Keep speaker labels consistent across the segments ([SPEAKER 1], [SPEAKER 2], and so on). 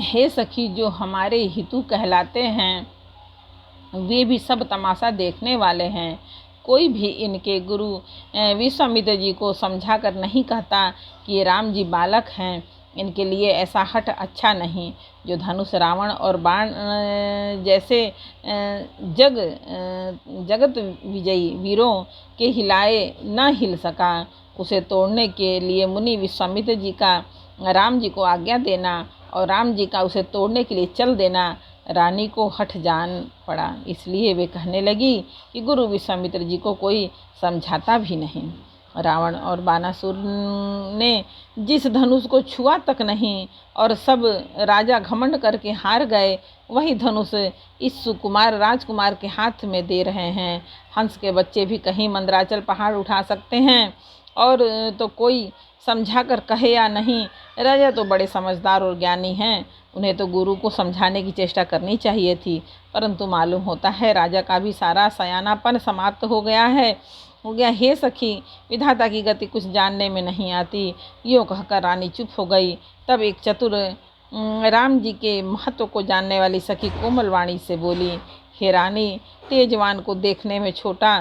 [SPEAKER 1] हे सखी, जो हमारे हितु कहलाते हैं वे भी सब तमाशा देखने वाले हैं। कोई भी इनके गुरु विश्वामित्र जी को समझा कर नहीं कहता कि ये राम जी बालक हैं। इनके लिए ऐसा हठ अच्छा नहीं। जो धनुष रावण और बाण जैसे जगत विजयी वीरों के हिलाए न हिल सका, उसे तोड़ने के लिए मुनि विश्वामित्र जी का राम जी को आज्ञा देना और राम जी का उसे तोड़ने के लिए चल देना रानी को हठ जान पड़ा। इसलिए वे कहने लगी कि गुरु विश्वामित्र जी को कोई समझाता भी नहीं। रावण और बानासुर ने जिस धनुष को छुआ तक नहीं और सब राजा घमंड करके हार गए, वही धनुष इस सुकुमार राजकुमार के हाथ में दे रहे हैं। हंस के बच्चे भी कहीं मंदराचल पहाड़ उठा सकते हैं और तो कोई समझा कर कहे या नहीं। राजा तो बड़े समझदार और ज्ञानी हैं, उन्हें तो गुरु को समझाने की चेष्टा करनी चाहिए थी, परंतु मालूम होता है राजा का भी सारा सयानापन समाप्त हो गया। हे सखी, विधाता की गति कुछ जानने में नहीं आती। यूँ कहकर रानी चुप हो गई। तब एक चतुर राम जी के महत्व को जानने वाली सखी कोमल वाणी से बोली, हे रानी, तेजवान को देखने में छोटा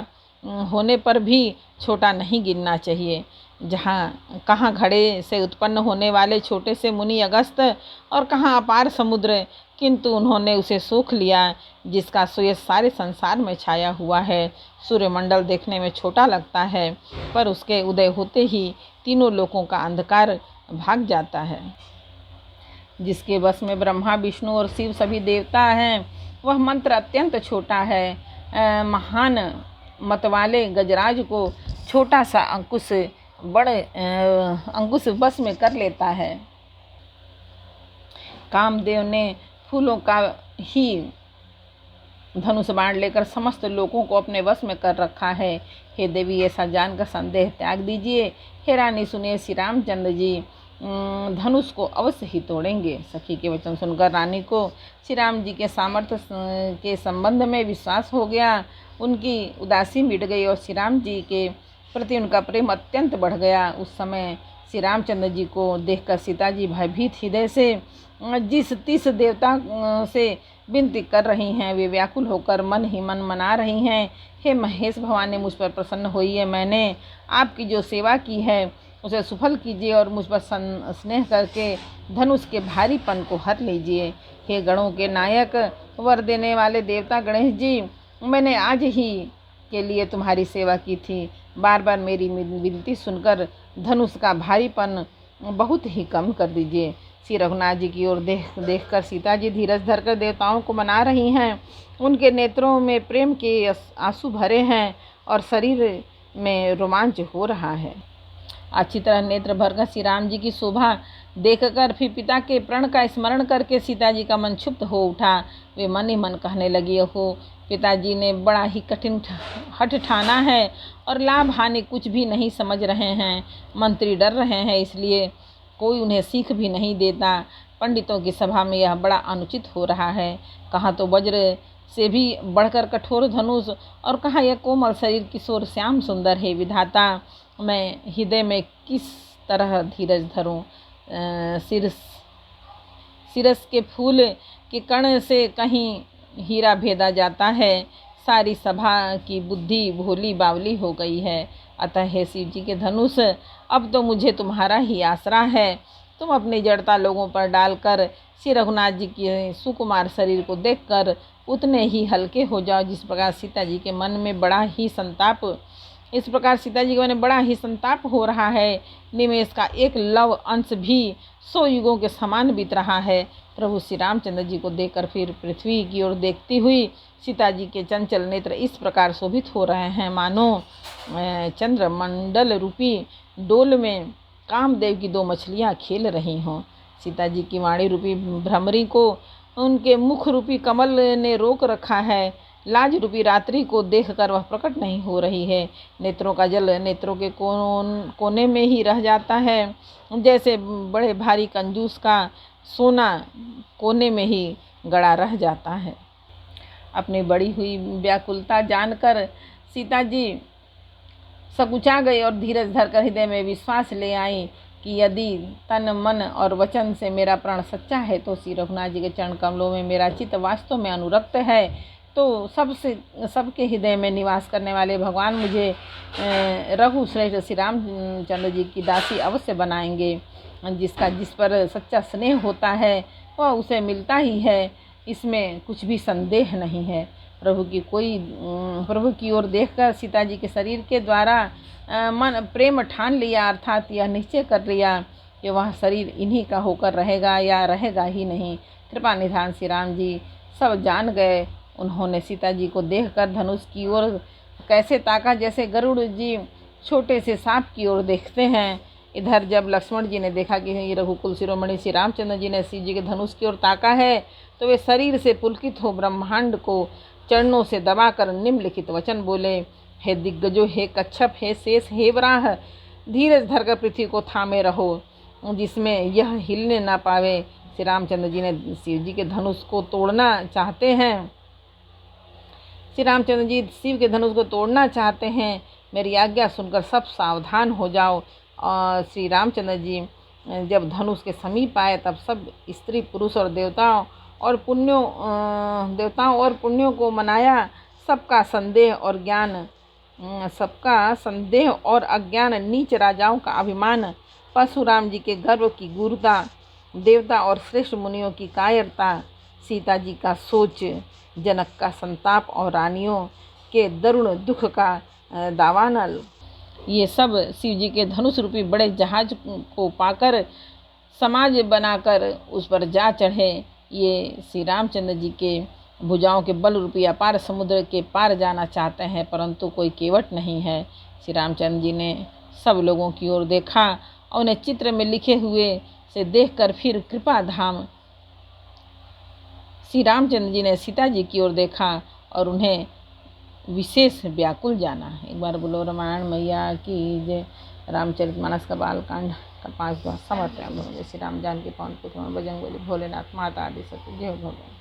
[SPEAKER 1] होने पर भी छोटा नहीं गिनना चाहिए। कहाँ घड़े से उत्पन्न होने वाले छोटे से मुनि अगस्त और कहाँ अपार समुद्र, किंतु उन्होंने उसे सूख लिया जिसका सुयश सारे संसार में छाया हुआ है। सूर्यमंडल देखने में छोटा लगता है, पर उसके उदय होते ही तीनों लोकों का अंधकार भाग जाता है। जिसके बस में ब्रह्मा, विष्णु और शिव सभी देवता हैं, वह मंत्र अत्यंत छोटा है। महान मतवाले गजराज को छोटा सा अंकुश बड़े अंकुश बस में कर लेता है। कामदेव ने फूलों का ही धनुष बाण लेकर समस्त लोगों को अपने वश में कर रखा है। हे देवी, ऐसा जानकर संदेह त्याग दीजिए। हे रानी, सुनिए, श्री रामचंद्र जी धनुष को अवश्य ही तोड़ेंगे। सखी के वचन सुनकर रानी को श्री राम जी के सामर्थ्य के संबंध में विश्वास हो गया। उनकी उदासी मिट गई और श्री राम जी के प्रति उनका प्रेम अत्यंत बढ़ गया। उस समय श्री रामचंद्र जी को देखकर सीता जी भयभीत हृदय से जिस 30 देवता से विनती कर रही हैं, वे व्याकुल होकर मन ही मन मना रही हैं, हे महेश भवानी, मुझ पर प्रसन्न होइए। मैंने आपकी जो सेवा की है उसे सफल कीजिए और मुझ पर स्नेह करके धनुष के भारीपन को हर लीजिए। हे गणों के नायक, वर देने वाले देवता गणेश जी, मैंने आज ही के लिए तुम्हारी सेवा की थी। बार बार मेरी विनती सुनकर धनुष का भारीपन बहुत ही कम कर दीजिए। श्री रघुनाथ जी की ओर देखकर सीता जी धीरज धरकर देवताओं को मना रही हैं। उनके नेत्रों में प्रेम के आंसू भरे हैं और शरीर में रोमांच हो रहा है। अच्छी तरह नेत्र भरकर श्री राम जी की शोभा देखकर फिर पिता के प्रण का स्मरण करके सीता जी का मन क्षुब्ध हो उठा। वे मन ही मन कहने लगी, हो पिताजी ने बड़ा ही कठिन हठ ठाना है और लाभ हानि कुछ भी नहीं समझ रहे हैं। मंत्री डर रहे हैं, इसलिए कोई उन्हें सीख भी नहीं देता। पंडितों की सभा में यह बड़ा अनुचित हो रहा है। कहाँ तो वज्र से भी बढ़कर कठोर धनुष और कहाँ यह कोमल शरीर किशोर श्याम सुंदर है। विधाता, मैं हृदय में किस तरह धीरज धरूं? सिरस के फूल के कण से कहीं हीरा भेदा जाता है। सारी सभा की बुद्धि भोली बावली हो गई है। अतः हे शिव जी के धनुष, अब तो मुझे तुम्हारा ही आसरा है। तुम अपनी जड़ता लोगों पर डालकर श्री रघुनाथ जी के सुकुमार शरीर को देखकर उतने ही हल्के हो जाओ जिस प्रकार सीता जी के मन में बड़ा ही संताप हो रहा है। निमेष का एक लव अंश भी 100 युगों के समान बीत रहा है। प्रभु श्री रामचंद्र जी को देखकर फिर पृथ्वी की ओर देखती हुई सीता जी के चंचल नेत्र इस प्रकार शोभित हो रहे हैं, मानो चंद्रमंडल रूपी डोल में कामदेव की 2 मछलियाँ खेल रही हों। सीता जी की वाणी रूपी भ्रमरी को उनके मुख रूपी कमल ने रोक रखा है। लाज रूपी रात्रि को देखकर वह प्रकट नहीं हो रही है। नेत्रों का जल नेत्रों के कोने में ही रह जाता है, जैसे बड़े भारी कंजूस का सोना कोने में ही गड़ा रह जाता है। अपनी बड़ी हुई व्याकुलता जानकर सीता जी सकुचा गई और धीरज धरकर हृदय में विश्वास ले आई कि यदि तन मन और वचन से मेरा प्राण सच्चा है तो श्री रघुनाथ जी के चरण कमलों में मेरा चित्त वास्तव में अनुरक्त है, तो सबके हृदय में निवास करने वाले भगवान मुझे रघु श्रेष्ठ श्री रामचंद्र जी की दासी अवश्य बनाएंगे। जिस पर सच्चा स्नेह होता है वह उसे मिलता ही है, इसमें कुछ भी संदेह नहीं है। प्रभु की ओर देखकर सीता जी के शरीर के द्वारा मन प्रेम ठान लिया, अर्थात यह निश्चय कर लिया कि वह शरीर इन्हीं का होकर रहेगा या रहेगा ही नहीं। कृपा निधान श्री राम जी सब जान गए। उन्होंने सीता जी को देखकर धनुष की ओर कैसे ताका जैसे गरुड़ जी छोटे से सांप की ओर देखते हैं। इधर जब लक्ष्मण जी ने देखा कि रघुकुल शिरोमणि श्री रामचंद्र जी ने शिव जी के धनुष की ओर ताका है, तो वे शरीर से पुलकित हो ब्रह्मांड को चरणों से दबाकर निम्नलिखित वचन बोले। हे दिग्गजो, हे कच्छप, हे शेष, हे वराह, धीरज धरकर पृथ्वी को थामे रहो, जिसमें यह हिलने ना पावे। श्री रामचंद्र जी ने शिव जी के धनुष को तोड़ना चाहते हैं। श्री रामचंद्र जी शिव के धनुष को तोड़ना चाहते हैं। मेरी आज्ञा सुनकर सब सावधान हो जाओ। और श्री रामचंद्र जी जब धनुष के समीप आए तब सब स्त्री पुरुष और देवताओं और पुण्यों को मनाया। सबका संदेह और अज्ञान, नीच राजाओं का अभिमान, परशुराम जी के गर्व की गूढ़ता, देवता और श्रेष्ठ मुनियों की कायरता, सीता जी का सोच, जनक का संताप और रानियों के दारुण दुख का दावानल, ये सब शिव जी के धनुष रूपी बड़े जहाज को पाकर समाज बनाकर उस पर जा चढ़े। ये श्री रामचंद्र जी के भुजाओं के बल रूपी अपार समुद्र के पार जाना चाहते हैं, परंतु कोई केवट नहीं है। श्री रामचंद्र जी ने सब लोगों की ओर देखा और उन्हें चित्र में लिखे हुए से देखकर फिर कृपा धाम श्री रामचंद्र जी ने सीता जी की ओर देखा और उन्हें विशेष व्याकुल जाना। एक बार बोलो रामायण मैया की जय। रामचरितमानस का बालकांड का 5वां समर्पण। श्री राम जानकी पवन पुत्र बजरंग बली भोलेनाथ माता आदि सत्य जय भगवान।